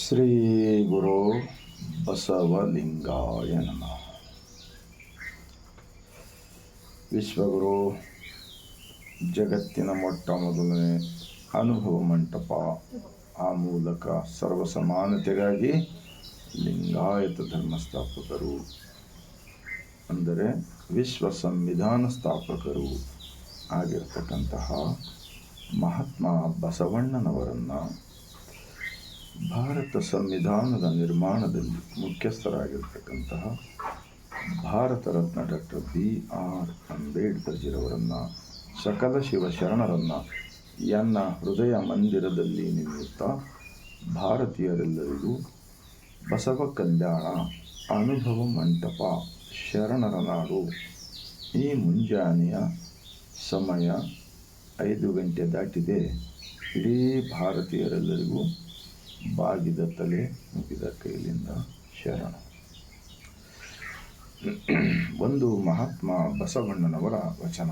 ಶ್ರೀ ಗುರು ಬಸವಲಿಂಗಾಯ ನಮಃ. ವಿಶ್ವಗುರು ಜಗತ್ತಿನ ಮೊಟ್ಟ ಮೊದಲನೇ ಅನುಭವ ಮಂಟಪ. ಆ ಮೂಲಕ ಸರ್ವಸಮಾನತೆಗಾಗಿ ಲಿಂಗಾಯತ ಧರ್ಮ ಸ್ಥಾಪಕರು, ಅಂದರೆ ವಿಶ್ವ ಸಂವಿಧಾನ ಸ್ಥಾಪಕರು ಆಗಿರತಕ್ಕಂತಹ ಮಹಾತ್ಮ ಬಸವಣ್ಣನವರನ್ನು ಭಾರತ ಸಂವಿಧಾನದ ನಿರ್ಮಾಣದಲ್ಲಿ ಮುಖ್ಯಸ್ಥರಾಗಿರ್ತಕ್ಕಂತಹ ಭಾರತ ರತ್ನ ಡಾಕ್ಟರ್ B.R. ಅಂಬೇಡ್ಕರ್ಜಿರವರನ್ನು, ಸಕಲ ಶಿವಶರಣರನ್ನು ಎನ್ನ ಹೃದಯ ಮಂದಿರದಲ್ಲಿ ನಿಮಿತ್ತ ಭಾರತೀಯರೆಲ್ಲರಿಗೂ ಬಸವ ಕಲ್ಯಾಣ ಅನುಭವ ಮಂಟಪ ಶರಣರ ನಾಡು. ಈ ಮುಂಜಾನೆಯ ಸಮಯ 5 ಗಂಟೆ ದಾಟಿದೆ. ಇಡೀ ಭಾರತೀಯರೆಲ್ಲರಿಗೂ ಬಾಗಿದ ತಲೆ ಮುಗಿದ ಕೈಲಿಂದ ಶರಣ. ಒಂದು ಮಹಾತ್ಮ ಬಸವಣ್ಣನವರ ವಚನ.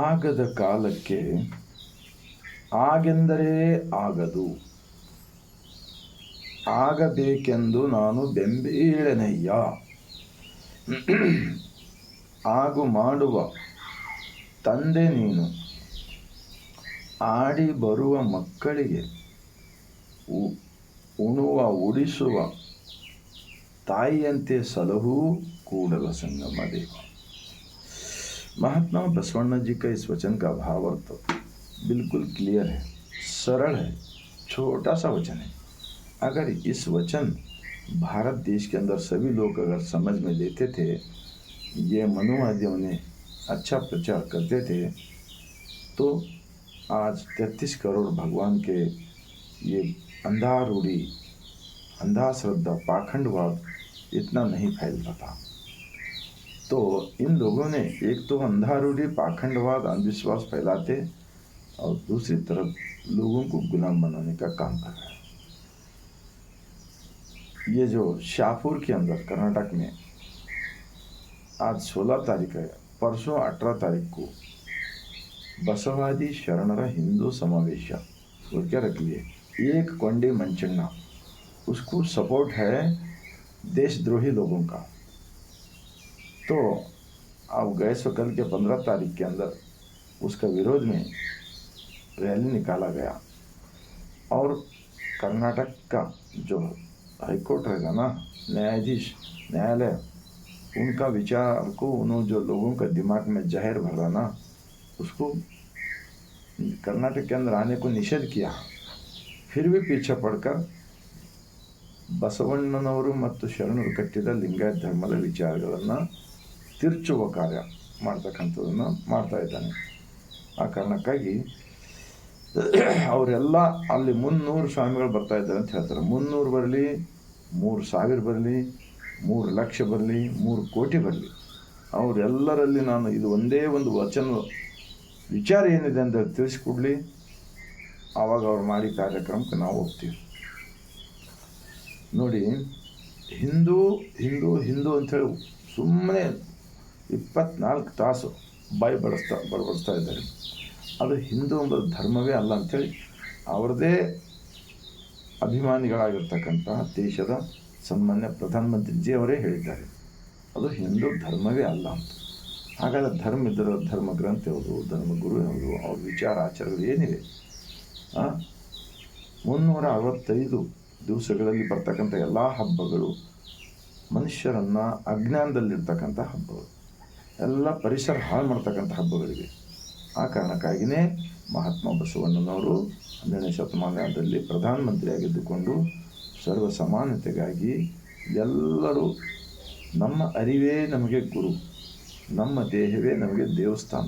ಆಗದ ಕಾಲಕ್ಕೆ ಆಗೆಂದರೆ ಆಗದು, ಆಗಬೇಕೆಂದು ನಾನು ಬೆಂಬೀಳೆನಯ್ಯ. ಆಗು ಮಾಡುವ ತಂದೆ ನೀನು, ಆಡಿ ಬರುವ ಮಕ್ಕಳಿಗೆ ಉಣುವ ಉಡಿಸುವ ತಾಯಿಯಂತೆ ಸಲಹೂ ಕೂಡಲ संगम देव. महात्मा बसवण्ण जी का इस वचन का भावार्थ बिल्कुल क्लियर है, सरल है, छोटा सा वचन है. अगर इस वचन भारत देश के अंदर सभी लोग अगर समझ में लेते थे, ये मनुवादियों ने अच्छा प्रचार करते थे, तो आज 33 करोड़ भगवान के ये अंधा रूढ़ी, अंधा श्रद्धा, पाखंडवाद इतना नहीं फैलता था. तो इन लोगों ने एक तो अंधा रूढ़ी, पाखंडवाद, अंधविश्वास फैलाते और दूसरी तरफ लोगों को गुलाम बनाने का काम कर रहे हैं. ये जो शाहपुर के अंदर कर्नाटक में आज 16 तारीख है, परसों 18 तारीख को बसवादी शरणर हिंदू समावेश और क्या रख लिए एक कोंडे मंचन्ना, उसको सपोर्ट है देशद्रोही लोगों का. तो अब गए सो कल के 15 तारीख के अंदर उसका विरोध में रैली निकाला गया और कर्नाटक का जो हाईकोर्ट रहेगा ना, न्यायाधीश, न्यायालय, उनका विचार को उन्होंने जो लोगों का दिमाग में जहर भरा ना, उसको कर्नाटक के अंदर आने को निषेध किया. फिर भी पीछे पड़कर ಬಸವಣ್ಣನವರು ಮತ್ತು ಶರಣರು ಕಟ್ಟಿದ ಲಿಂಗಾಯತ ಧರ್ಮದ ವಿಚಾರಗಳನ್ನು ತಿರುಚುವ ಕಾರ್ಯ ಮಾಡ್ತಕ್ಕಂಥದ್ದನ್ನು ಮಾಡ್ತಾ ಇದ್ದಾನೆ. ಆ ಕಾರಣಕ್ಕಾಗಿ ಅವರೆಲ್ಲ ಅಲ್ಲಿ 300 ಸ್ವಾಮಿಗಳು ಬರ್ತಾ ಇದ್ದಾರೆ ಅಂತ ಹೇಳ್ತಾರೆ. 300 ಬರಲಿ, 3,000 ಬರಲಿ, 3 ಲಕ್ಷ ಬರಲಿ, 3 ಕೋಟಿ ಬರಲಿ, ಅವರೆಲ್ಲರಲ್ಲಿ ನಾನು ಇದು ಒಂದೇ ಒಂದು ವಚನ ವಿಚಾರ ಏನಿದೆ ಅಂತ ತಿಳಿಸ್ಕೊಡ್ಲಿ, ಆವಾಗ ಅವ್ರು ಮಾಡಿ ಕಾರ್ಯಕ್ರಮಕ್ಕೆ ನಾವು ಹೋಗ್ತೀವಿ. ನೋಡಿ, ಹಿಂದೂ ಹಿಂದೂ ಹಿಂದೂ ಅಂಥೇಳಿ ಸುಮ್ಮನೆ 24 ತಾಸು ಬಾಯಿ ಬಡಬಡಿಸ್ತಾ ಇದ್ದಾರೆ. ಅದು ಹಿಂದೂ ಎಂಬ ಧರ್ಮವೇ ಅಲ್ಲ ಅಂಥೇಳಿ ಅವರದೇ ಅಭಿಮಾನಿಗಳಾಗಿರ್ತಕ್ಕಂತಹ ದೇಶದ ಸನ್ಮಾನ್ಯ ಪ್ರಧಾನಮಂತ್ರಿಜಿ ಅವರೇ ಹೇಳಿದ್ದಾರೆ, ಅದು ಹಿಂದೂ ಧರ್ಮವೇ ಅಲ್ಲ ಅಂತ. ಹಾಗಾದರೆ ಧರ್ಮ ಇದ್ದರ ಧರ್ಮ ಗ್ರಂಥ ಯಾವುದು, ಧರ್ಮಗುರು ಯಾವುದು, ಅವ್ರ ವಿಚಾರ ಆಚಾರಗಳು ಏನಿವೆ? 365 ದಿವಸಗಳಲ್ಲಿ ಬರ್ತಕ್ಕಂಥ ಎಲ್ಲ ಹಬ್ಬಗಳು ಮನುಷ್ಯರನ್ನು ಅಜ್ಞಾನದಲ್ಲಿರ್ತಕ್ಕಂಥ ಹಬ್ಬಗಳು, ಎಲ್ಲ ಪರಿಸರ ಹಾಳು ಮಾಡ್ತಕ್ಕಂಥ ಹಬ್ಬಗಳಿವೆ. ಆ ಕಾರಣಕ್ಕಾಗಿಯೇ ಮಹಾತ್ಮ ಬಸವಣ್ಣನವರು 12ನೇ ಶತಮಾನದಲ್ಲಿ ಪ್ರಧಾನಮಂತ್ರಿಯಾಗಿದ್ದುಕೊಂಡು ಸರ್ವ ಸಮಾನತೆಗಾಗಿ ಎಲ್ಲರೂ ನಮ್ಮ ಅರಿವೇ ನಮಗೆ ಗುರು, ನಮ್ಮ ದೇಹವೇ ನಮಗೆ ದೇವಸ್ಥಾನ,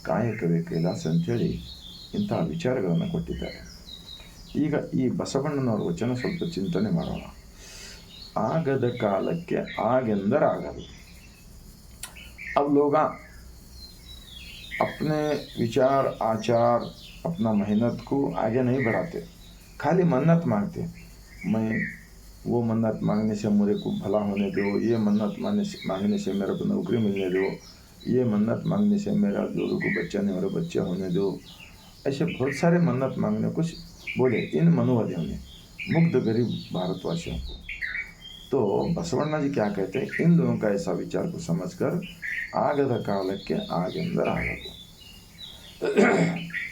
ಕಾಯಕವೇ ಕೈಲಾಸ ಅಂಥೇಳಿ ಇಂತಹ ವಿಚಾರಗಳನ್ನು ಕೊಟ್ಟಿದ್ದಾರೆ. ಈಗ ಈ ಬಸವಣ್ಣನವರ ವಚನ ಸ್ವಲ್ಪ ಚಿಂತನೆ ಮಾಡೋಣ. ಆಗದ ಕಾಲಕ್ಕೆ ಆಗೆಂದರೆ ಆಗದು. अब लोग अपने विचार आचार, अपना मेहनत को आगे नहीं बढ़ाते, खाली मन्नत मांगते. मैं वो मन्नत मांगने से मेरे को भला होने दो, ये मन्नत मांगने से मेरे को नौकरी मिलने दो, ये मन्नत मांगने से मेरा जोड़ों को बच्चा नहीं हो रहा, बच्चा होने दो. ऐसे बहुत सारे मन्नत मांगने कुछ बोले इन मनुवादियों ने मुग्ध गरीब भारतवासियों को। तो बसवಣ್ಣ जी क्या कहते हैं, इन दोनों का ऐसा विचार को समझकर ಆಗದ ಕಾಲಕ್ಕೆ आगे ಆಗಬೇಕು।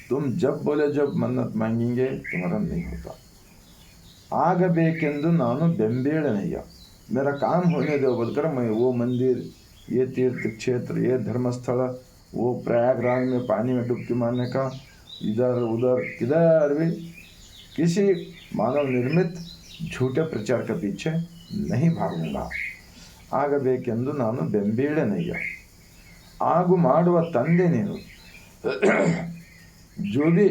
तुम जब बोले जब मन्नत मांगेंगे तुम्हारा नहीं होता। ಆಗಬೇಕೆಂದು ನಾನು ಬೆಂಬೇಳನಯ್ಯ, मेरा काम होने दो बोलकर मैं वो मंदिर, ये तीर्थ क्षेत्र, ये धर्मस्थल, वो प्रयागराज में पानी में डुबकी मारने का, इधर उधर किधर भी किसी मानव निर्मित झूठे प्रचार के पीछे नहीं भागूंगा। ಆಗಬೇಕೆಂದು ನಾನು ಬೆಂಬೇಳನಯ್ಯ, ಆಗು ಮಾಡುವ ತಂದೆ ನೀನು। जो भी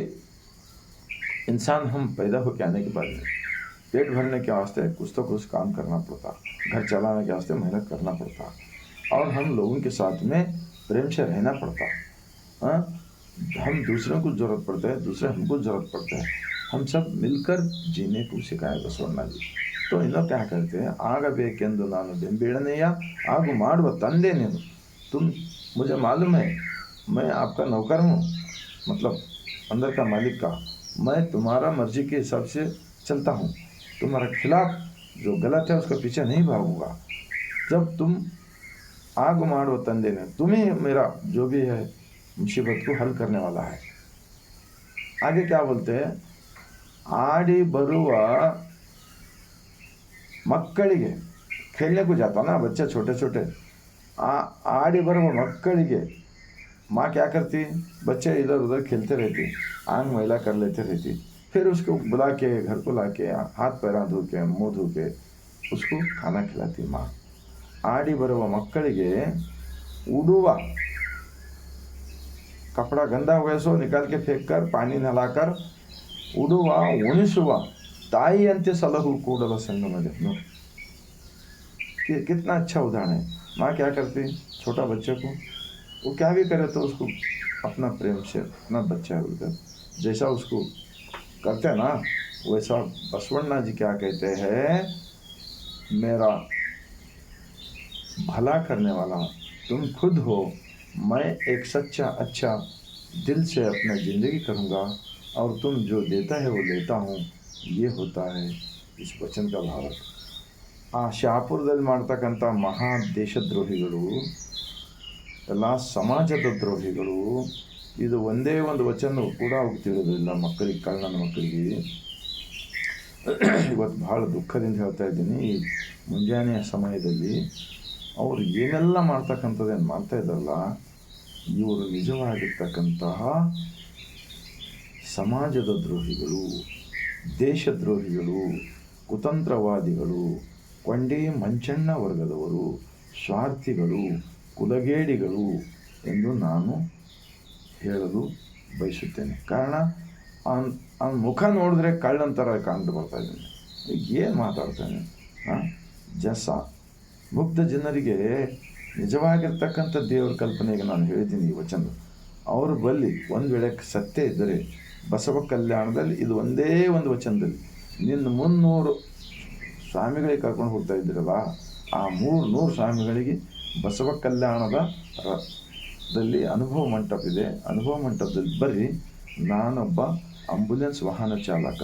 इंसान हम पैदा होकर आने के बाद में पेट भरने के वास्ते कुछ तो कुछ काम करना पड़ता, घर चलाने के वास्ते मेहनत करना पड़ता, और हम लोगों के साथ में प्रेम से रहना पड़ता। हाँ, हम दूसरों को ज़रूरत पड़ता है, दूसरे हमको ज़रूरत पड़ता है, हम सब मिलकर जीने को सिखाए बसवಣ್ಣ जी। तो इन्हों क्या कहते हैं, ಆಗಬೇಕೆಂದು ನಾನು ಬೆಂಬೇಳನಯ್ಯ, ಆಗು ಮಾಡುವ ತಂದೆ ನೀನು। तुम, मुझे मालूम है मैं आपका नौकर हूँ, मतलब अंदर का मालिक का, मैं तुम्हारा मर्जी के हिसाब से चलता हूँ, तुम्हारा खिलाफ जो गलत है उसके पीछे नहीं भागूंगा। जब तुम ಆಗು ಮಾಡುವ ತಂದೆ ने, तुम्हें मेरा जो भी है मुसीबत को हल करने वाला है। आगे क्या बोलते हैं, आड़ी बरुआ ಮಕ್ಕಳಿಗೆ, खेलने को जाता ना बच्चे छोटे छोटे, आड़ी बरुआ मक्कಳಿಗೆ माँ क्या करती, बच्चे इधर उधर खेलते रहती, आंग मैला कर लेते रहती, फिर उसको बुला के घर को ला के हाथ पैर धो के मुँह धो के उसको खाना खिलाती माँ। आड़ी बरुव मಕ್ಕಳಿಗೆ उड़ुवा, कपड़ा गंदा हुआ सो निकाल के फेंक कर पानी नहलाकर उड़ुवा उಣಿಸುವ ತಾಯಿಯಂತೆ ಸಲಹು ಕೂಡಲ ಸಂಗಮದ। कितना अच्छा उदाहरण है। माँ क्या करती, छोटा बच्चे को वो क्या भी करे तो उसको अपना प्रेम से, अपना बच्चा बोलकर जैसा उसको करते हैं ना, वैसा बसवಣ್ಣ जी क्या कहते हैं, मेरा भला करने वाला तुम खुद हो, मैं एक सच्चा अच्छा दिल से अपना ज़िंदगी करूँगा, और तुम जो देता है वो लेता हूँ, ये होता है इस वचन का भाव। ಆ ಶಾಪುರದಲ್ಲಿ ಮಾಡ್ತಕ್ಕಂಥ ಮಹಾ ದೇಶದ್ರೋಹಿಗಳು, ಎಲ್ಲ ಸಮಾಜದ ದ್ರೋಹಿಗಳು, ಇದು ಒಂದೇ ಒಂದು ವಚನ ಕೂಡ ಅವ್ರಿಗೆ ತಿಳಿಯೋದಿಲ್ಲ ಮಕ್ಕಳಿಗೆ, ಕಳ್ಳನ ಮಕ್ಕಳಿಗೆ। ಇವತ್ತು ಭಾಳ ದುಃಖದಿಂದ ಹೇಳ್ತಾ ಇದ್ದೀನಿ, ಈ ಮುಂಜಾನೆಯ ಸಮಯದಲ್ಲಿ ಅವರು ಏನೆಲ್ಲ ಮಾಡ್ತಕ್ಕಂಥದ್ದೇನು ಮಾಡ್ತಾ ಇದ್ದಾರಲ್ಲ, ಇವರು ನಿಜವಾಗಿರ್ತಕ್ಕಂತಹ ಸಮಾಜದ ದ್ರೋಹಿಗಳು, ದೇಶದ್ರೋಹಿಗಳು, ಕುತಂತ್ರವಾದಿಗಳು, ಕೊಂಡಿ ಮಂಚಣ್ಣ ವರ್ಗದವರು, ಸ್ವಾರ್ಥಿಗಳು, ಕುಲಗೇಡಿಗಳು ಎಂದು ನಾನು ಹೇಳಲು ಬಯಸುತ್ತೇನೆ। ಕಾರಣ ಅವನ ಮುಖ ನೋಡಿದ್ರೆ ಕಳ್ಳನ ಥರ ಕಾಣ್ತು ಬರ್ತಾ ಇದ್ದಾನೆ, ಏನು ಮಾತಾಡ್ತಾನೆ। ಜಸ ಮುಗ್ಧ ಜನರಿಗೆ ನಿಜವಾಗಿರ್ತಕ್ಕಂಥ ದೇವರ ಕಲ್ಪನೆಗೆ ನಾನು ಹೇಳಿದ್ದೀನಿ ಈ ವಚನ, ಅವರು ಬಲ್ಲಿ ಒಂದು ವೇಳೆ ಸತ್ಯ ಇದ್ದರೆ ಬಸವ ಕಲ್ಯಾಣದಲ್ಲಿ ಇದು ಒಂದೇ ಒಂದು ವಚನದಲ್ಲಿ ನಿನ್ನ 300 ಸ್ವಾಮಿಗಳಿಗೆ ಕರ್ಕೊಂಡು ಹೋಗ್ತಾ ಇದ್ದೀರಲ್ಲ, ಆ 300 ಸ್ವಾಮಿಗಳಿಗೆ ಬಸವ ಕಲ್ಯಾಣದ ದಲ್ಲಿ ಅನುಭವ ಮಂಟಪ ಇದೆ, ಅನುಭವ ಮಂಟಪದಲ್ಲಿ ಬರ್ರಿ, ನಾನೊಬ್ಬ ಆಂಬುಲೆನ್ಸ್ ವಾಹನ ಚಾಲಕ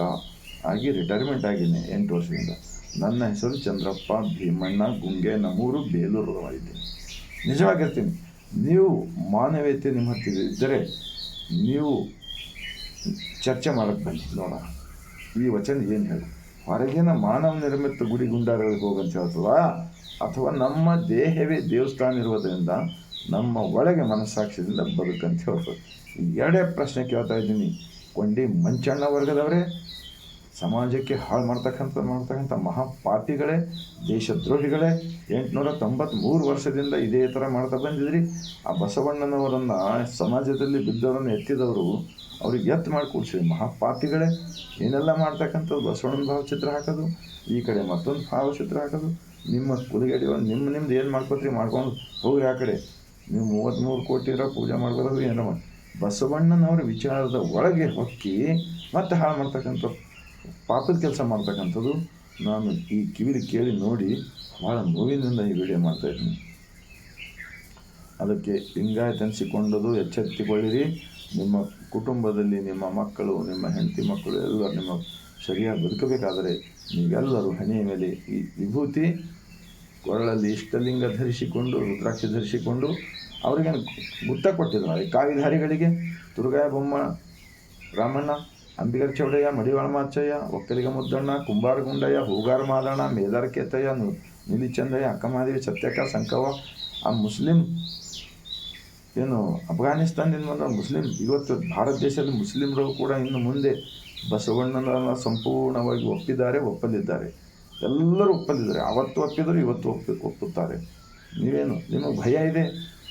ಆಗಿ ರಿಟೈರ್ಮೆಂಟ್ ಆಗಿದ್ದೀನಿ 8 ವರ್ಷದಿಂದ, ನನ್ನ ಹೆಸರು ಚಂದ್ರಪ್ಪ ಭೀಮಣ್ಣ ಗುಂಗೆ ನಮ್ಮೂರು ಬೇಲೂರು ಇದ್ದೀನಿ, ನಿಜವಾಗಿರ್ತೀನಿ। ನೀವು ಮಾನವೀಯತೆ ನಿಮ್ಮ ಹತ್ತಿರ ಇದ್ದರೆ ನೀವು ಚರ್ಚೆ ಮಾಡೋಕ್ಕೆ ಬನ್ನಿ, ನೋಡೋಣ ಈ ವಚನ ಏನು ಹೇಳಿ, ಹೊರಗಿನ ಮಾನವ ನಿರ್ಮಿತ ಗುಡಿ ಗುಂಡಾರಗಳಿಗೆ ಹೋಗಂತ ಹೇಳ್ತದ, ಅಥವಾ ನಮ್ಮ ದೇಹವೇ ದೇವಸ್ಥಾನ ಇರುವುದರಿಂದ ನಮ್ಮ ಒಳಗೆ ಮನಸ್ಸಾಕ್ಷಿಯಿಂದ ಬದುಕಂತ ಹೇಳ್ತದೆ। ಎರಡೇ ಪ್ರಶ್ನೆ ಕೇಳ್ತಾ ಇದ್ದೀನಿ, ಕೊಂಡಿ ಮಂಚಣ್ಣ ವರ್ಗದವರೇ, ಸಮಾಜಕ್ಕೆ ಹಾಳು ಮಾಡ್ತಕ್ಕಂಥ ಮಹಾಪಾಪಿಗಳೇ, ದೇಶದ್ರೋಹಿಗಳೇ, 893 ವರ್ಷದಿಂದ ಇದೇ ಥರ ಮಾಡ್ತಾ ಬಂದಿದ್ರಿ। ಆ ಬಸವಣ್ಣನವರನ್ನು ಸಮಾಜದಲ್ಲಿ ಬಿದ್ದವರನ್ನು ಎತ್ತಿದವರು ಅವ್ರಿಗೆ ಎತ್ತು ಮಾಡಿ ಕೂಡಿಸಿದ್ರಿ, ಮಹಾಪಾಪಿಗಳೇ, ಏನೆಲ್ಲ ಮಾಡ್ತಕ್ಕಂಥದ್ದು ಬಸವಣ್ಣನ ಭಾವಚಿತ್ರ ಹಾಕೋದು, ಈ ಕಡೆ ಮತ್ತೊಂದು ಭಾವಚಿತ್ರ ಹಾಕೋದು, ನಿಮ್ಮ ಕುಲಗೇಡಿಗಳು ನಿಮ್ದು ಏನು ಮಾಡ್ಕೋತೀರಿ ಮಾಡ್ಕೊಂಡು ಹೋಗ್ರಿ, ಆ ಕಡೆ ನೀವು 33 ಕೋಟಿ ಇರೋ ಪೂಜೆ ಮಾಡ್ಕೋದು ಏನೋ ಮಾಡಿ ಬಸವಣ್ಣನವರ ವಿಚಾರದ ಒಳಗೆ ಹೊಕ್ಕಿ ಮತ್ತೆ ಹಾಳು ಮಾಡ್ತಕ್ಕಂಥ ಪಾಪದ ಕೆಲಸ ಮಾಡ್ತಕ್ಕಂಥದ್ದು ನಾನು ಈ ಕಿವಿಲಿ ಕೇಳಿ ನೋಡಿ ಭಾಳ ನೋವಿನಿಂದ ಈ ವಿಡಿಯೋ ಮಾಡ್ತಾಯಿದ್ದೀನಿ। ಅದಕ್ಕೆ ಲಿಂಗಾಯತ ಅನಿಸಿಕೊಂಡದು ಎಚ್ಚೆತ್ತುಕೊಳ್ಳಿರಿ, ನಿಮ್ಮ ಕುಟುಂಬದಲ್ಲಿ ನಿಮ್ಮ ಮಕ್ಕಳು, ನಿಮ್ಮ ಹೆಂಡತಿ ಮಕ್ಕಳು ಎಲ್ಲರೂ ನಿಮ್ಮ ಸರಿಯಾಗಿ ಬದುಕಬೇಕಾದರೆ ನೀವೆಲ್ಲರೂ ಹಣೆಯ ಮೇಲೆ ಈ ವಿಭೂತಿ, ಕೊರಳಲ್ಲಿ ಇಷ್ಟಲಿಂಗ ಧರಿಸಿಕೊಂಡು, ರುದ್ರಾಕ್ಷಿ ಧರಿಸಿಕೊಂಡು ಅವರಿಗೆ ಗುತ್ತ ಕೊಟ್ಟಿದ್ದಾರೆ. ಕಾವಿಧಾರಿಗಳಿಗೆ ತುರುಗಾಯ ಬೊಮ್ಮ ರಾಮಣ್ಣ, ಅಂಬಿಗರ ಚೌಡಯ್ಯ, ಮಡಿವಾಳ ಮಾಚಯ್ಯ, ಒಕ್ಕಲಿಗ ಮುದ್ದಣ್ಣ, ಕುಂಬಾರ ಗುಂಡಯ್ಯ, ಹೂಗಾರ ಮಾದಣ್ಣ, ಮೇದಾರ ಕೇತಯ್ಯ, ನೀಲಿಚಂದಯ್ಯ, ಅಕ್ಕಮಹಾದೇವಿ, ಸತ್ಯಕ್ಕ, ಸಂಕವ, ಆ ಮುಸ್ಲಿಂ ಏನು ಅಫ್ಘಾನಿಸ್ತಾನದಿಂದ ಬಂದ ಮುಸ್ಲಿಂ, ಇವತ್ತು ಭಾರತ ದೇಶದಲ್ಲಿ ಮುಸ್ಲಿಮರು ಕೂಡ ಇನ್ನು ಮುಂದೆ ಬಸವಣ್ಣನನ್ನು ಸಂಪೂರ್ಣವಾಗಿ ಒಪ್ಪಲಿದ್ದಾರೆ. ಎಲ್ಲರೂ ಒಪ್ಪಲಿದ್ದಾರೆ. ಅವತ್ತು ಒಪ್ಪಿದರು, ಇವತ್ತು ಒಪ್ಪುತ್ತಾರೆ. ನೀವೇನು ನಿಮಗೆ ಭಯ ಇದೆ?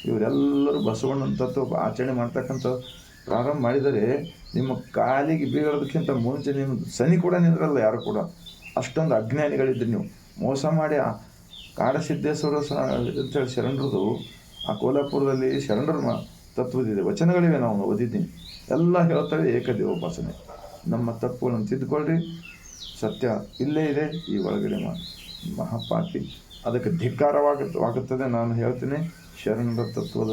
ಇವರೆಲ್ಲರೂ ಬಸವಣ್ಣನ ತತ್ವ ಆಚರಣೆ ಮಾಡ್ತಕ್ಕಂಥ ಪ್ರಾರಂಭ ಮಾಡಿದರೆ ನಿಮ್ಮ ಕಾಲಿಗೆ ಬೀಳೋದಕ್ಕಿಂತ ಮುಂಚೆ ನಿಮ್ಮ ಸನಿ ಕೂಡ ನಿಂದ್ರಲ್ಲ ಯಾರು ಕೂಡ. ಅಷ್ಟೊಂದು ಅಜ್ಞಾನಿಗಳಿದ್ರಿ ನೀವು. ಮೋಸ ಮಾಡಿ ಆ ಕಾಡಸಿದ್ದೇಶ್ವರ ಅಂತೇಳಿ ಶರಣರದು, ಆ ಕೋಲ್ಹಾಪುರದಲ್ಲಿ ಶರಣರ ತತ್ವದಿದೆ, ವಚನಗಳಿವೆ, ನಾವು ಓದಿದ್ದೀನಿ. ಎಲ್ಲ ಹೇಳ್ತವೆ ಏಕದೇವೋಪಾಸನೆ. ನಮ್ಮ ತಪ್ಪುಗಳನ್ನು ತಿದ್ದುಕೊಳ್ಳ್ರಿ, ಸತ್ಯ ಇಲ್ಲೇ ಇದೆ, ಈ ಒಳಗಡೆ ಮಹಾಪಾಪಿ. ಅದಕ್ಕೆ ಧಿಕ್ಕಾರವಾಗುತ್ತದೆ. ನಾನು ಹೇಳ್ತೀನಿ, ಶರಣರ ತತ್ವದ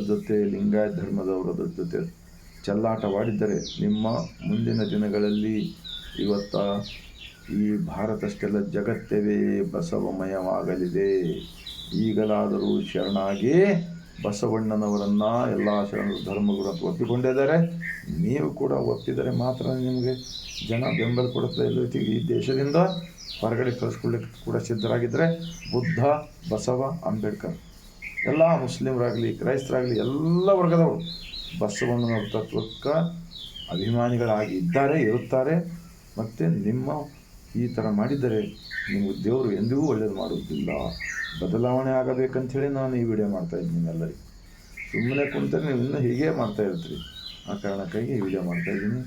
ಜೊತೆ ಲಿಂಗಾಯತ ಧರ್ಮದವರ ಜೊತೆ ಚೆಲ್ಲಾಟವಾಡಿದ್ದರೆ ನಿಮ್ಮ ಮುಂದಿನ ದಿನಗಳಲ್ಲಿ ಇವತ್ತ ಈ ಭಾರತಷ್ಟೆಲ್ಲ ಜಗತ್ತವೇ ಬಸವಮಯವಾಗಲಿದೆ. ಈಗಲಾದರೂ ಶರಣಾಗಿ ಬಸವಣ್ಣನವರನ್ನು ಎಲ್ಲ ಶರಣರು ಧರ್ಮಗುರು ಅಂತ ಒಪ್ಪಿಕೊಂಡಿದ್ದಾರೆ. ನೀವು ಕೂಡ ಒಪ್ಪಿದರೆ ಮಾತ್ರ ನಿಮಗೆ ಜನ ಬೆಂಬಲ ಕೊಡುತ್ತಾ ಇಲ್ಲ. ಈ ದೇಶದಿಂದ ಹೊರಗಡೆ ಕಳಿಸ್ಕೊಳ್ಳಿಕ್ಕೆ ಕೂಡ ಸಿದ್ಧರಾಗಿದ್ದರೆ ಬುದ್ಧ, ಬಸವ, ಅಂಬೇಡ್ಕರ್, ಎಲ್ಲ ಮುಸ್ಲಿಮರಾಗಲಿ ಕ್ರೈಸ್ತರಾಗಲಿ ಎಲ್ಲ ವರ್ಗದವರು ಬಸವಣ್ಣನವರ ತತ್ವಕ್ಕೆ ಅಭಿಮಾನಿಗಳಾಗಿ ಇರುತ್ತಾರೆ. ಮತ್ತು ನಿಮ್ಮ ಈ ಥರ ಮಾಡಿದರೆ ನಿಮಗೆ ದೇವರು ಎಂದಿಗೂ ಒಳ್ಳೆಯದು ಮಾಡುವುದಿಲ್ಲ. ಬದಲಾವಣೆ ಆಗಬೇಕಂಥೇಳಿ ನಾನು ಈ ವಿಡಿಯೋ ಮಾಡ್ತಾಯಿದ್ದೀನಿ. ಎಲ್ಲರಿಗೆ ಸುಮ್ಮನೆ ಕುಂತರೆ ನೀವು ಇನ್ನೂ ಹೀಗೆ ಮಾಡ್ತಾಯಿರ್ತೀರಿ. ಆ ಕಾರಣಕ್ಕಾಗಿ ಈ ವಿಡಿಯೋ ಮಾಡ್ತಾಯಿದ್ದೀನಿ.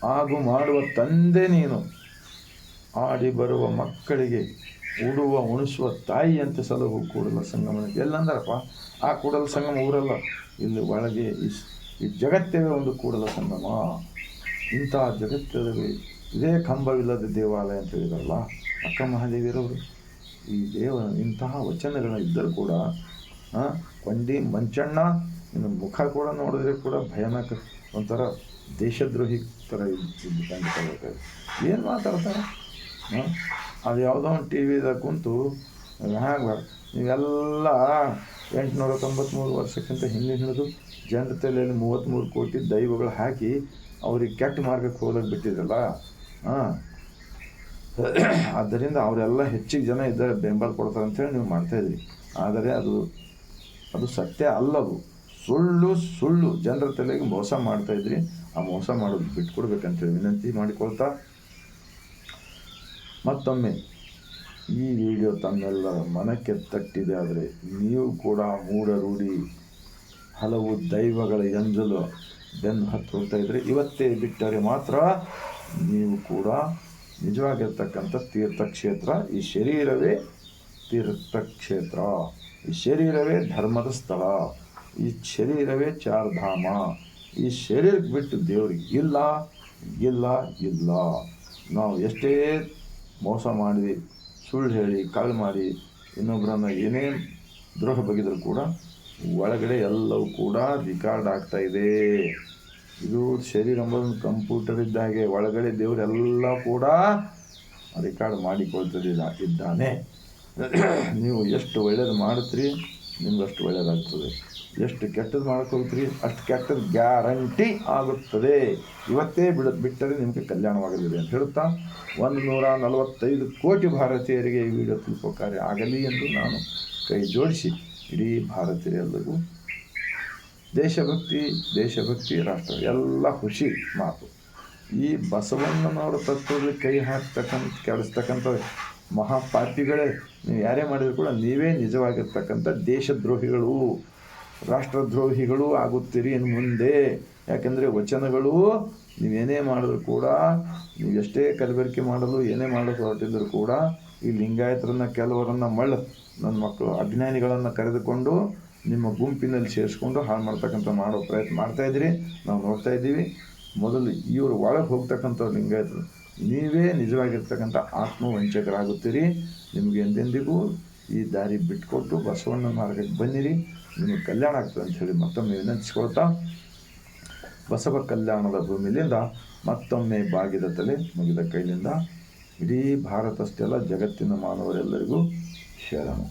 ಹಾಗೂ ಮಾಡುವ ತಂದೆ ನೀನು, ಆಡಿ ಬರುವ ಮಕ್ಕಳಿಗೆ ಉಡುವ ಉಣಿಸುವ ತಾಯಿಯಂತೆ ಸಲಹು ಕೂಡಲ ಸಂಗಮನ. ಎಲ್ಲಂದ್ರಪ್ಪ ಆ ಕೂಡಲ ಸಂಗಮ ಊರಲ್ಲ, ಇಲ್ಲಿ ಒಳಗೆ ಈ ಜಗತ್ತವೇ ಒಂದು ಕೂಡಲ ಸಂಗಮ. ಇಂಥ ಜಗತ್ತಲ್ಲಿ ಇದೇ ಕಂಬವಿಲ್ಲದ ದೇವಾಲಯ ಅಂತ ಹೇಳಿದಾರಲ್ಲ ಅಕ್ಕ ಮಹಾದೇವಿಯರವರು. ಈ ಇಂತಹ ವಚನಗಳು ಇದ್ದರೂ ಕೂಡ ಕೊಂಡಿ ಮಂಚಣ್ಣ ಇನ್ನು ಮುಖ ಕೂಡ ನೋಡಿದ್ರೆ ಕೂಡ ಭಯಾನಕ, ಒಂಥರ ದೇಶದ್ರೋಹಿ ಥರ ಖಂಡಿತ. ಏನು ಮಾತಾಡ್ತಾರೆ? ಅದು ಯಾವುದೋ ಒಂದು ಟಿ ವಿದಾಗ ಕುಂತು ಹ್ಯಾಂಗೆ ನೀವೆಲ್ಲ 893 ವರ್ಷಕ್ಕಿಂತ ಹಿಂದೆ ಹಿಡಿದು ಜನರ ತಲೆಯಲ್ಲಿ 33 ಕೋಟಿ ದೈವಗಳು ಹಾಕಿ ಅವ್ರಿಗೆ ಕೆಟ್ಟ ಮಾರ್ಗಕ್ಕೆ ಹೋಗಕ್ಕೆ ಬಿಟ್ಟಿದ್ರಲ್ಲ. ಆದ್ದರಿಂದ ಅವರೆಲ್ಲ ಹೆಚ್ಚಿಗೆ ಜನ ಇದ್ದಾರೆ, ಬೆಂಬಲ ಕೊಡ್ತಾರೆ ಅಂಥೇಳಿ ನೀವು ಮಾಡ್ತಾಯಿದ್ರಿ. ಆದರೆ ಅದು ಸತ್ಯ ಅಲ್ಲದು, ಸುಳ್ಳು ಜನರ ತಲೆಗೆ ಮೋಸ ಮಾಡ್ತಾಯಿದ್ರಿ. ಆ ಮೋಸ ಮಾಡೋದು ಬಿಟ್ಕೊಡ್ಬೇಕಂತೇಳಿ ವಿನಂತಿ ಮಾಡಿಕೊಳ್ತಾ, ಮತ್ತೊಮ್ಮೆ ಈ ವಿಡಿಯೋ ತಮ್ಮೆಲ್ಲರ ಮನಕ್ಕೆ ತಟ್ಟಿದೆ ಆದರೆ ನೀವು ಕೂಡ ಮೂಢರೂಢಿ ಹಲವು ದೈವಗಳ ಎಂಜಲು ಬೆನ್ನು ಹತ್ತು ಹೋಗ್ತಾ ಇದ್ದರೆ ಇವತ್ತೇ ಬಿಟ್ಟರೆ ಮಾತ್ರ ನೀವು ಕೂಡ ನಿಜವಾಗಿರ್ತಕ್ಕಂಥ ತೀರ್ಥಕ್ಷೇತ್ರ. ಈ ಶರೀರವೇ ತೀರ್ಥಕ್ಷೇತ್ರ, ಈ ಶರೀರವೇ ಧರ್ಮದ ಸ್ಥಳ, ಈ ಶರೀರವೇ ಚಾರ್ಧಾಮ. ಈ ಶರೀರಕ್ಕೆ ಬಿಟ್ಟು ದೇವರಿಗೆ ಇಲ್ಲ. ನಾವು ಎಷ್ಟೇ ಮೋಸ ಮಾಡಿ, ಸುಳ್ಳು ಹೇಳಿ, ಕಳ್ಳು ಮಾಡಿ, ಇನ್ನೊಬ್ಬರನ್ನು ಏನೇ ದ್ರೋಹ ಬಗೆದರೂ ಕೂಡ ಒಳಗಡೆ ಎಲ್ಲವೂ ಕೂಡ ರಿಕಾರ್ಡ್ ಆಗ್ತಾಯಿದೆ. ಇದು ಶರೀರ ಎಂಬುದು ಕಂಪ್ಯೂಟರ್ ಇದ್ದ ಹಾಗೆ ಒಳಗಡೆ ದೇವರೆಲ್ಲ ಕೂಡ ರೆಕಾರ್ಡ್ ಇದ್ದಾನೆ. ನೀವು ಎಷ್ಟು ಒಳ್ಳೇದು ಮಾಡುತ್ತೀರಿ ನಿಮ್ಗಷ್ಟು ಒಳ್ಳೆಯದಾಗ್ತದೆ, ಎಷ್ಟು ಕೆಟ್ಟದ್ದು ಮಾಡೋಕ್ಕೆ ಹೋಗ್ತೀರಿ ಅಷ್ಟು ಕೆಟ್ಟದ್ದು ಗ್ಯಾರಂಟಿ ಆಗುತ್ತದೆ. ಇವತ್ತೇ ಬಿಟ್ಟರೆ ನಿಮಗೆ ಕಲ್ಯಾಣವಾಗಲಿದೆ ಅಂತ ಹೇಳುತ್ತಾ 145 ಕೋಟಿ ಭಾರತೀಯರಿಗೆ ಈ ವಿಡಿಯೋ ತಲುಪೋ ಕಾರ್ಯ ಆಗಲಿ ಎಂದು ನಾನು ಕೈ ಜೋಡಿಸಿ ಇಡೀ ಭಾರತೀಯರೆಲ್ಲರಿಗೂ ದೇಶಭಕ್ತಿ ರಾಷ್ಟ್ರ ಎಲ್ಲ ಖುಷಿ ಮಾತು. ಈ ಬಸವಣ್ಣನವರ ತತ್ವದಲ್ಲಿ ಕೈ ಕೆಡಿಸ್ತಕ್ಕಂಥ ಮಹಾಪಾಪಿಗಳೇ ನೀವು ಯಾರೇ ಮಾಡಿದರೂ ಕೂಡ ನೀವೇ ನಿಜವಾಗಿರ್ತಕ್ಕಂಥ ದೇಶದ್ರೋಹಿಗಳು, ರಾಷ್ಟ್ರದ್ರೋಹಿಗಳು ಆಗುತ್ತೀರಿ ಇನ್ನು ಮುಂದೆ. ಯಾಕೆಂದರೆ ವಚನಗಳು ನೀವೇನೇ ಮಾಡಿದ್ರು ಕೂಡ, ನೀವು ಎಷ್ಟೇ ಕಲಬೆರಕೆ ಮಾಡಲು ಏನೇ ಮಾಡಲು ಹೊರಟಿದ್ರು ಕೂಡ ಈ ಲಿಂಗಾಯತರನ್ನು ಕೆಲವರನ್ನು ನನ್ನ ಮಕ್ಕಳು ಅಜ್ಞಾನಿಗಳನ್ನು ಕರೆದುಕೊಂಡು ನಿಮ್ಮ ಗುಂಪಿನಲ್ಲಿ ಸೇರಿಸ್ಕೊಂಡು ಹಾಳು ಮಾಡೋ ಪ್ರಯತ್ನ ಮಾಡ್ತಾಯಿದ್ದೀರಿ. ನಾವು ನೋಡ್ತಾ ಇದ್ದೀವಿ. ಮೊದಲು ಇವರು ಒಳಗೆ ಹೋಗ್ತಕ್ಕಂಥವ್ರು ಲಿಂಗಾಯತರು, ನೀವೇ ನಿಜವಾಗಿರ್ತಕ್ಕಂಥ ಆತ್ಮವಂಚಕರಾಗುತ್ತೀರಿ. ನಿಮಗೆ ಎಂದೆಂದಿಗೂ ಈ ದಾರಿ ಬಿಟ್ಕೊಟ್ಟು ಬಸವಣ್ಣನ ಮಾರ್ಗಕ್ಕೆ ಬನ್ನಿರಿ, ನಿಮಗೆ ಕಲ್ಯಾಣ ಆಗ್ತದೆ ಅಂಥೇಳಿ ಮತ್ತೊಮ್ಮೆ ವಿನಂತಿಸ್ಕೊಳ್ತಾ, ಬಸವ ಕಲ್ಯಾಣದ ಭೂಮಿಲಿಂದ ಮತ್ತೊಮ್ಮೆ ಬಾಗಿದ ತಲೆ ಮುಗಿದ ಕೈಲಿಂದ ಇಡೀ ಭಾರತ ಅಷ್ಟೇ ಅಲ್ಲ, ಜಗತ್ತಿನ ಮಾನವರೆಲ್ಲರಿಗೂ ಶರಣು.